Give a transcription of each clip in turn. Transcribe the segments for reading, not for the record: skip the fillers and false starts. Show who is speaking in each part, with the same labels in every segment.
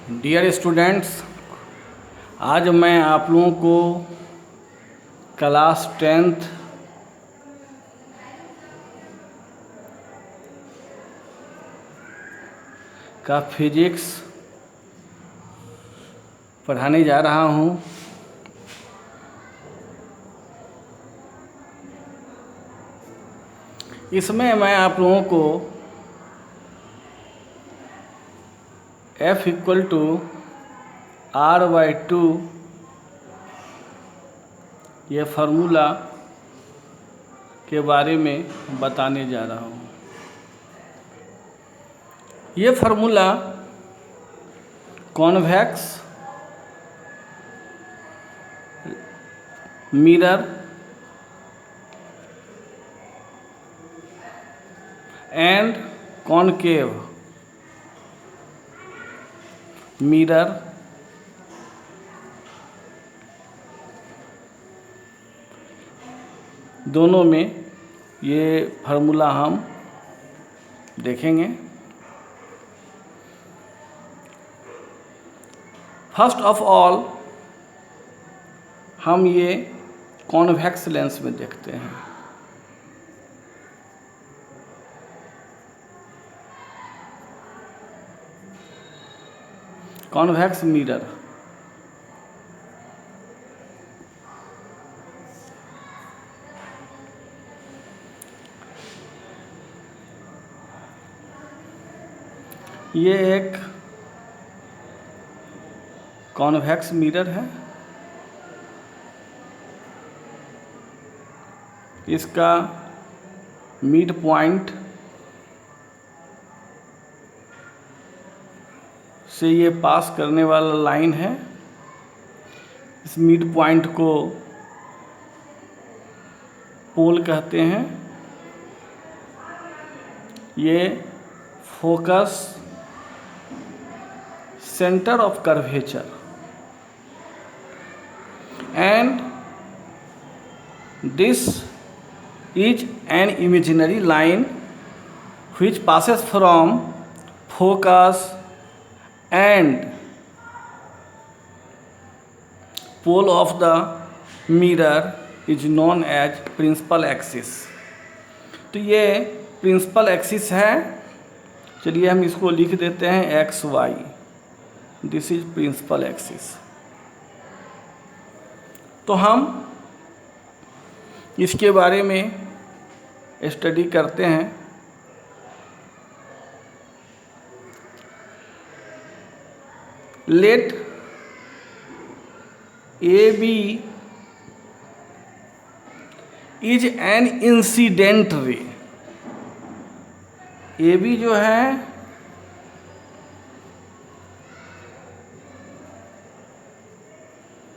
Speaker 1: Dear students, आज मैं आप लोगों को क्लास 10th का फिजिक्स पढ़ाने जा रहा हूँ। इसमें मैं आप लोगों को F = R/2 ये फार्मूला के बारे में बताने जा रहा हूँ। ये formula convex mirror and concave mirror दोनों में ये फार्मूला हम देखेंगे। फर्स्ट ऑफ ऑल हम ये कॉन्वेक्स लेंस में देखते हैं। कॉन्वेक्स मिरर ये एक कॉन्वेक्स मिरर है। इसका मिड पॉइंट से ये पास करने वाला लाइन है। इस मिड पॉइंट को पोल कहते हैं। ये focus centre of curvature and this is an imaginary line which passes from focus and pole of the mirror is known as principal axis। तो ये प्रिंसिपल एक्सिस है। चलिए हम इसको लिख देते हैं XY। This is principal axis. तो हम इसके बारे में स्टडी करते हैं। Let AB is an incident ray. AB जो है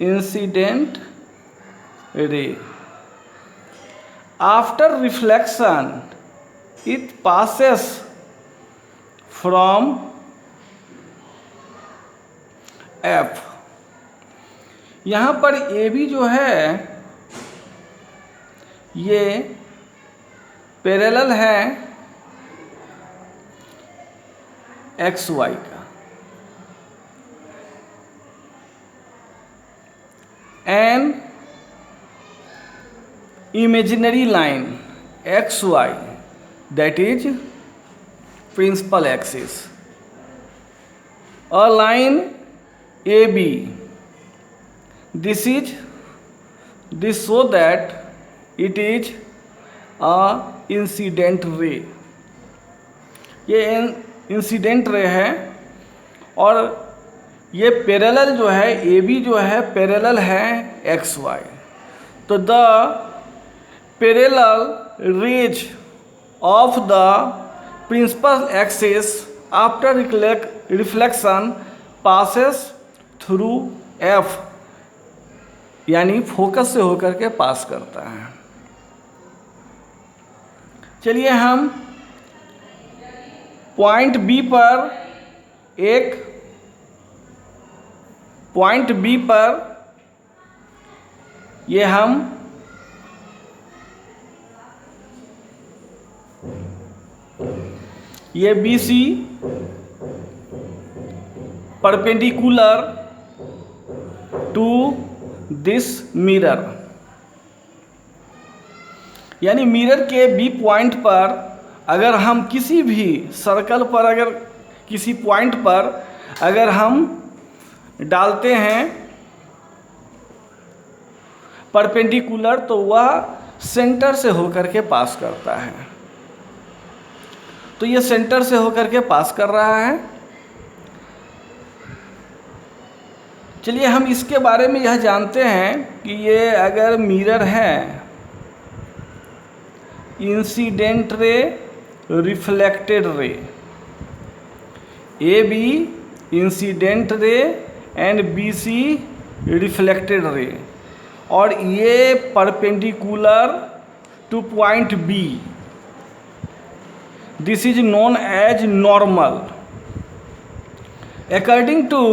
Speaker 1: incident ray. After reflection it passes from F। यहाँ पर AB जो है ये पैरेलल है XY का। An imaginary line XY that is principal axis। A line AB this show that it is a incident ray। ये इंसिडेंट रे है और ये पैरेलल जो है AB जो है पैरेलल है XY। तो the parallel rays of the principal axis after reflection passes through F, यानी फोकस से होकर के पास करता है। चलिए हम पॉइंट B पर ये हम ये BC perpendicular to this mirror, यानी मिरर के बी पॉइंट पर अगर हम किसी भी सर्कल पर अगर किसी पॉइंट पर अगर हम डालते हैं परपेंडिकुलर, तो वह सेंटर से होकर के पास करता है। तो ये सेंटर से होकर के पास कर रहा है। चलिए हम इसके बारे में यह जानते हैं कि ये अगर मिरर है, incident ray, reflected ray, A B incident ray and B C reflected ray, और ये perpendicular to point B, this is known as normal. According to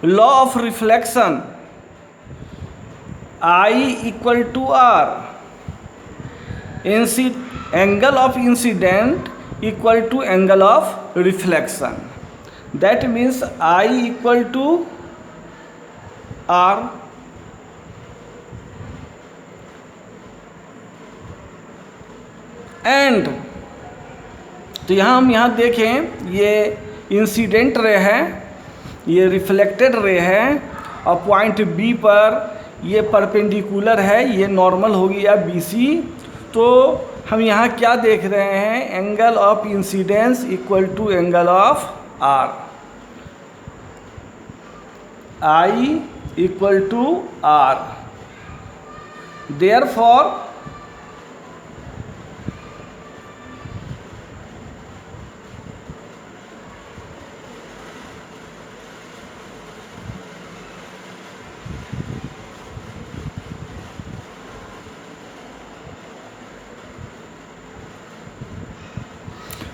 Speaker 1: law of reflection, I equal to R, angle of incident equal to angle of reflection, that means I equal to R. And तो हम यहाँ देखें, ये incident ray है, ये reflected ray है, और point B पर ये परपेंडिकुलर है, ये नॉर्मल हो गया बी सी। तो हम यहाँ क्या देख रहे हैं, angle of incidence equal to angle of R, I equal to R. Therefore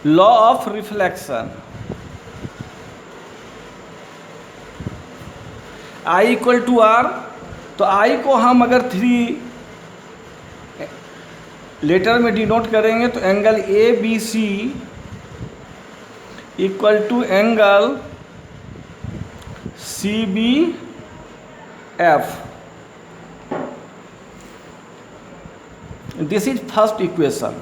Speaker 1: law of reflection, I equal to R, तो I को हम अगर 3 लेटर में डिनोट करेंगे तो angle A B C equal to angle C B F. This is first equation.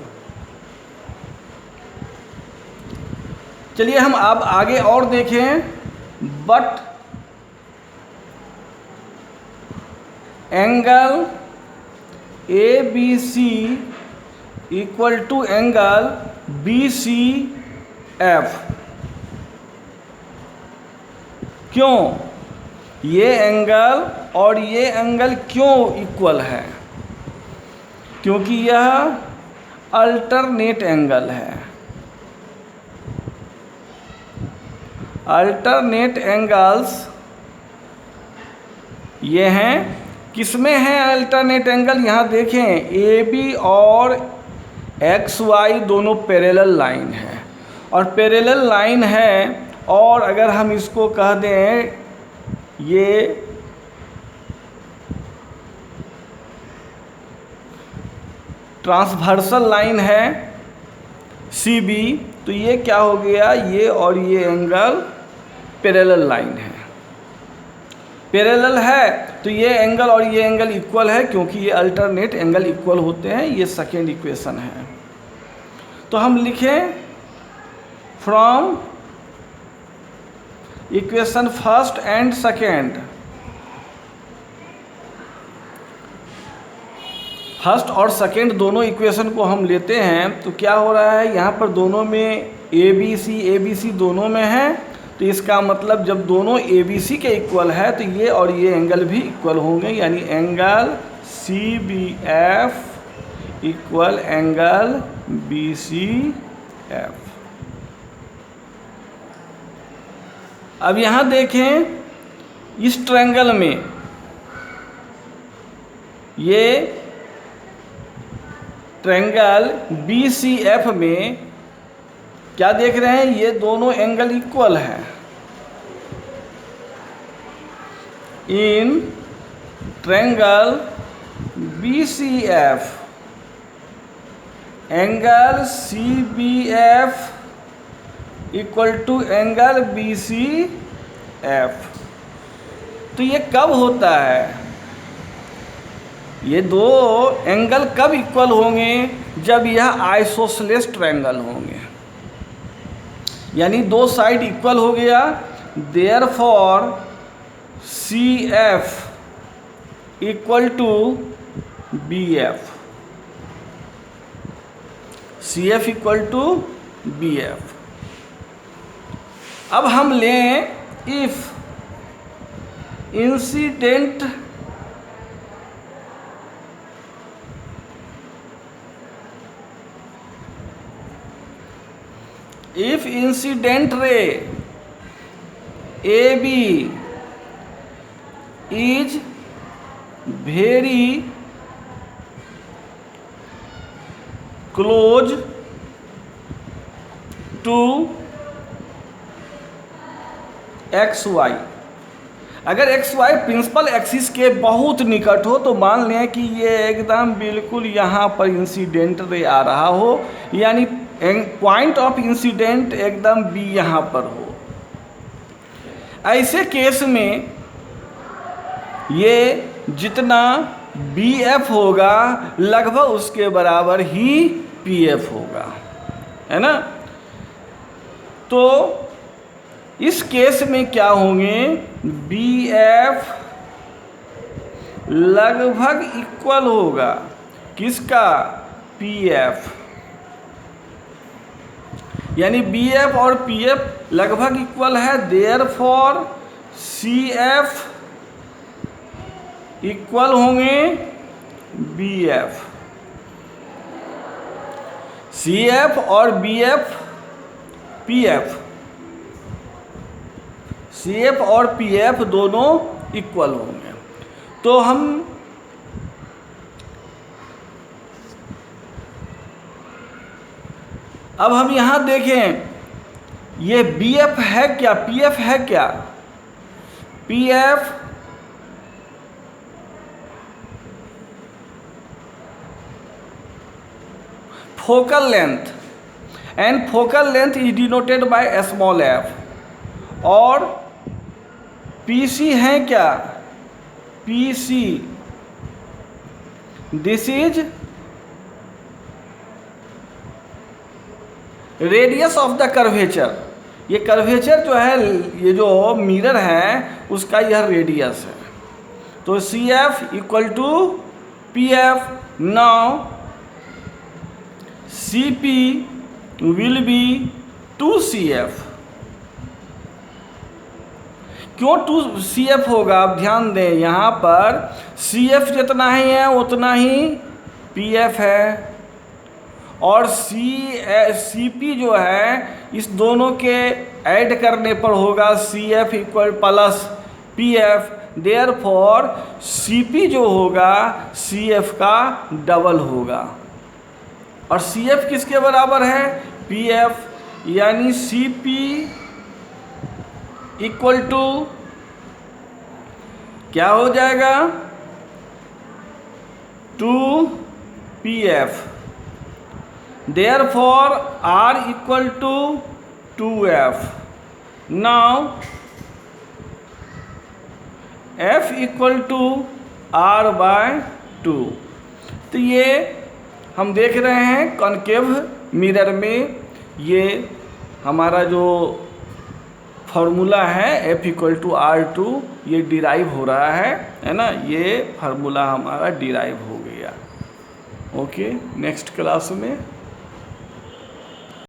Speaker 1: चलिए हम अब आगे और देखें, but angle A B C equal to angle B C F. क्यों ये एंगल और ये एंगल क्यों इक्वल है? क्योंकि यह अल्टरनेट एंगल है। अल्टरनेट एंगल्स ये हैं, किसमें हैं अल्टरनेट एंगल? यहाँ देखें, ए बी और एक्स वाई दोनों पैरेलल लाइन है, और पैरेलल लाइन है, और अगर हम इसको कह दें ये ट्रांसवर्सल लाइन है सी बी, तो ये क्या हो गया, ये और ये एंगल पैरेलल लाइन है। पैरेलल है तो ये एंगल और ये एंगल इक्वल है, क्योंकि ये अल्टरनेट एंगल इक्वल होते हैं। ये सेकेंड इक्वेशन है। तो हम लिखें from equation first and second, first और सेकेंड दोनों इक्वेशन को हम लेते हैं, तो क्या हो रहा है, यहाँ पर दोनों में ए बी सी दोनों में है, तो इसका मतलब जब दोनों ए बी सी के इक्वल है तो ये और ये एंगल भी इक्वल होंगे, यानी angle C B F equal angle B C F. अब यहाँ देखें, इस ट्रायंगल में ये ट्रायंगल बी सी एफ में क्या देख रहे हैं, ये दोनों एंगल इक्वल हैं। In triangle B C F, angle C B F equal to angle B C F. तो ये कब होता है, ये दो एंगल कब इक्वल होंगे, जब यह आइसोसेलेस ट्रायंगल होंगे, यानी दो साइड इक्वल हो गया, therefore C F equal to B F, C F equal to B F. अब हम लें if incident ray A B is very close to X Y. अगर एक्स वाई प्रिंसिपल एक्सिस के बहुत निकट हो तो मान लें कि ये एकदम बिल्कुल यहाँ पर इंसिडेंट रे आ रहा हो, यानी पॉइंट ऑफ इंसिडेंट एकदम बी यहाँ पर हो। ऐसे केस में ये जितना बी एफ होगा लगभग उसके बराबर ही पी एफ होगा, है ना। तो इस केस में क्या होंगे, बी एफ लगभग इक्वल होगा किसका, पी एफ, यानी बी एफ और पी एफ लगभग इक्वल है, देयरफॉर सी एफ इक्वल होंगे बी एफ। सी एफ और B F, P F, C F और पी एफ दोनों इक्वल होंगे। तो अब हम यहाँ देखें, ये बी एफ है क्या, पी एफ है क्या, P F focal length, and focal length is denoted by small F, और पी सी है क्या, P see this is radius of the curvature. ये कर्वेचर जो है, ये जो मिरर है उसका यह रेडियस है। तो C F equal to P F. Now C P will be 2CF। क्यों 2CF होगा, आप ध्यान दें, यहाँ पर CF जितना ही है उतना ही PF है, और CP जो है इस दोनों के ऐड करने पर होगा CF equal plus PF। Therefore CP जो होगा CF का डबल होगा, और CF किसके बराबर है, PF, यानी CP इक्वल टू क्या हो जाएगा, 2PF। Therefore R equal to 2F। Now F equal to R/2। तो ये हम देख रहे हैं कॉनकेव मिरर में ये हमारा जो फार्मूला है F इक्वल टू R/2 ये डिराइव हो रहा है ना, ये फार्मूला हमारा डिराइव हो गया। ओके, नेक्स्ट क्लास में